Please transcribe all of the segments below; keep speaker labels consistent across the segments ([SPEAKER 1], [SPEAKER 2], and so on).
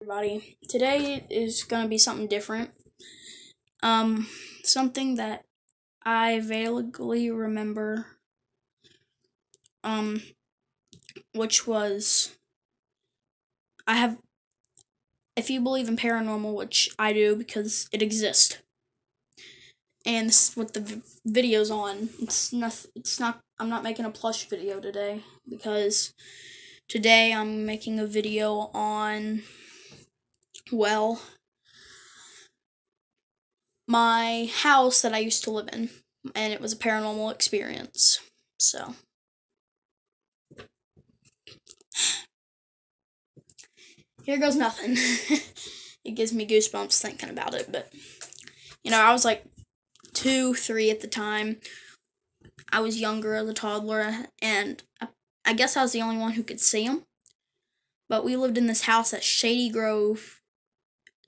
[SPEAKER 1] Everybody. Today is gonna be something different. Something that I vaguely remember, um, which was I have. If you believe in paranormal, which I do because it exists, and this is what the video's on. It's not. It's not. I'm not making a plush video today because today I'm making a video on, well, my house that I used to live in, and it was a paranormal experience. So, here goes nothing. It gives me goosebumps thinking about it, but, I was like 2, 3 at the time. I was younger as a toddler, and I guess I was the only one who could see them. But we lived in this house at Shady Grove,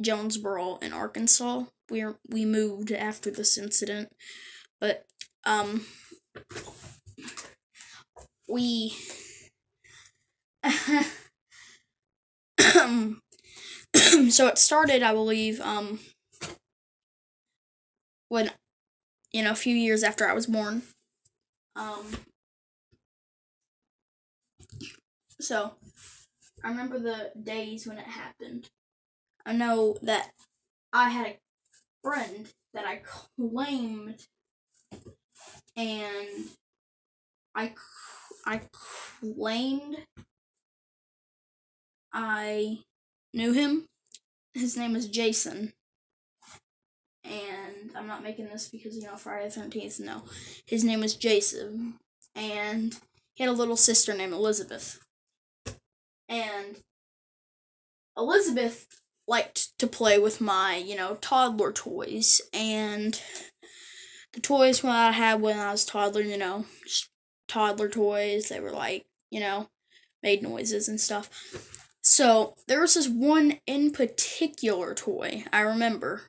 [SPEAKER 1] Jonesboro, in Arkansas. We moved after this incident, but we so it started, I believe, when a few years after I was born. So I remember the days when it happened. I know that I had a friend that I claimed, and I claimed I knew him. His name was Jason. And I'm not making this because, Friday the 13th, no. His name was Jason. And he had a little sister named Elizabeth. And Elizabeth liked to play with my, toddler toys. And the toys when I had when I was toddler, just toddler toys. They were like, made noises and stuff. So there was this one in particular toy I remember.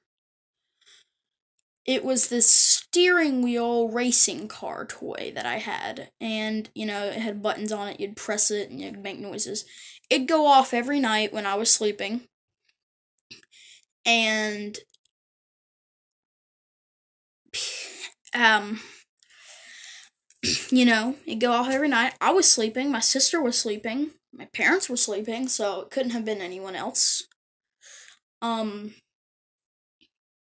[SPEAKER 1] It was this steering wheel racing car toy that I had. And, it had buttons on it. You'd press it and you'd make noises. It'd go off every night when I was sleeping. And, it'd go off every night. I was sleeping. My sister was sleeping. My parents were sleeping, so it couldn't have been anyone else.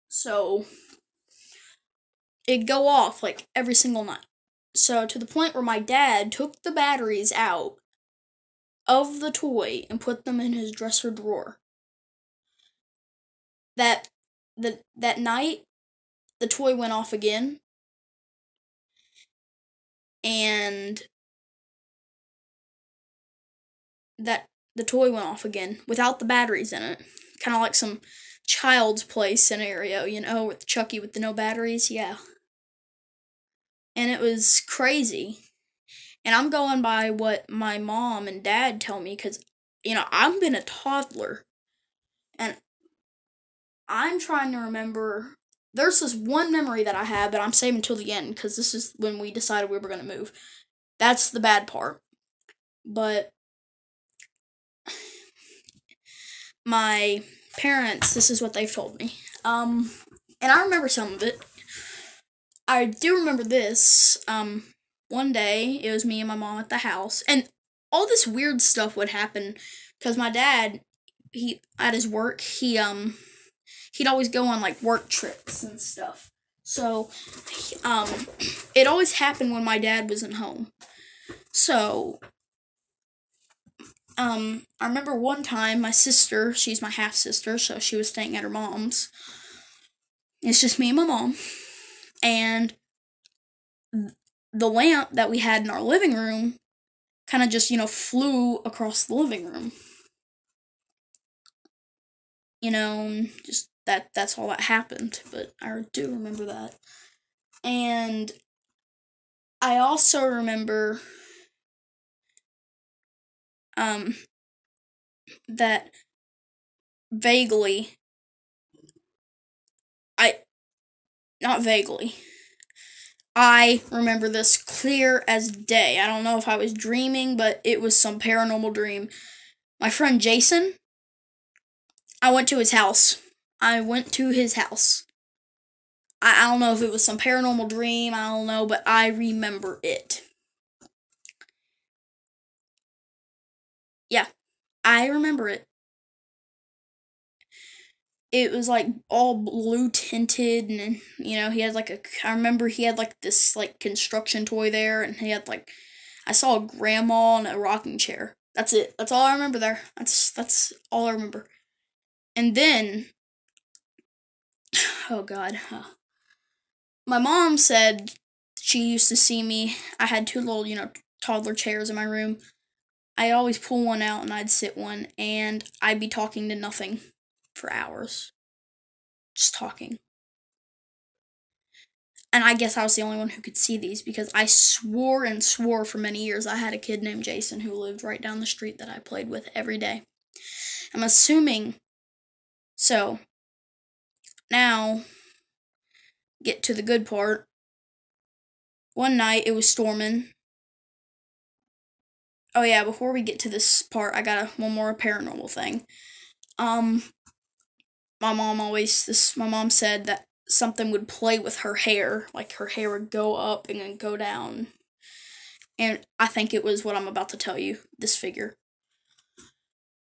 [SPEAKER 1] So it'd go off like every single night. So to the point where my dad took the batteries out of the toy and put them in his dresser drawer. That night, the toy went off again, and the toy went off again without the batteries in it. Kind of like some Child's Play scenario, with Chucky with the no batteries, yeah. And it was crazy. And I'm going by what my mom and dad tell me, because, I've been a toddler. And I'm trying to remember. There's this one memory that I have, but I'm saving until the end, because this is when we decided we were going to move. That's the bad part. But my parents, this is what they've told me. And I remember some of it. I do remember this. One day, it was me and my mom at the house, and all this weird stuff would happen, because my dad, at his work, he'd always go on, like, work trips and stuff. So, it always happened when my dad wasn't home. So, I remember one time, my sister, she's my half-sister, so she was staying at her mom's. It's just me and my mom. And the lamp that we had in our living room kind of just, flew across the living room. Just that's all that happened, but I do remember that. And I also remember that vaguely, not vaguely, I remember this clear as day. I don't know if I was dreaming, but it was some paranormal dream. My friend Jason, I went to his house. I went to his house. I don't know if it was some paranormal dream, I don't know, but I remember it. Yeah, I remember it. It was like all blue tinted, and he had like I remember he had like this like construction toy there, and he had like, I saw a grandma in a rocking chair. That's it. That's all I remember there. That's all I remember. And then, oh god, my mom said she used to see me. I had two little, toddler chairs in my room. I'd always pull one out and I'd sit one, and I'd be talking to nothing for hours. Just talking. And I guess I was the only one who could see these, because I swore and swore for many years I had a kid named Jason who lived right down the street that I played with every day. I'm assuming. So, now, get to the good part. One night it was storming. Oh yeah, before we get to this part, I got one more paranormal thing. Um, my mom said that something would play with her hair, like her hair would go up and then go down. And I think it was what I'm about to tell you, this figure.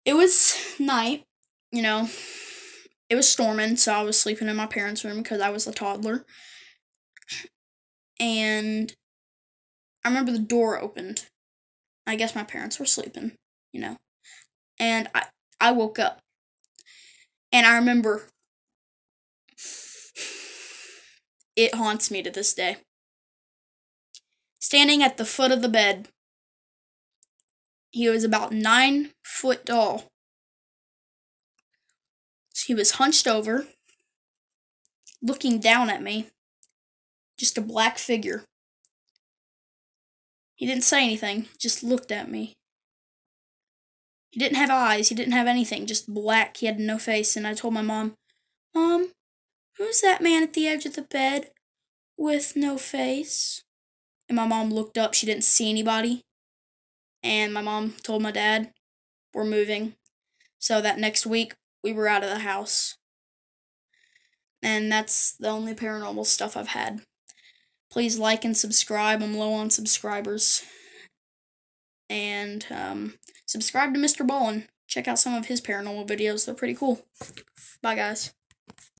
[SPEAKER 1] It was night, you know. It was storming, so I was sleeping in my parents' room because I was a toddler. And I remember the door opened. I guess my parents were sleeping, you know. And I woke up. And I remember, it haunts me to this day. Standing at the foot of the bed. He was about 9 foot tall. He was hunched over, looking down at me. Just a black figure. He didn't say anything, just looked at me. He didn't have eyes, he didn't have anything, just black. He had no face, and I told my mom, "Mom, who's that man at the edge of the bed with no face?" And my mom looked up, she didn't see anybody. And my mom told my dad, "We're moving." So that next week, we were out of the house. And that's the only paranormal stuff I've had. Please like and subscribe. I'm low on subscribers. And subscribe to Mr. Ballin. Check out some of his paranormal videos. They're pretty cool. Bye, guys.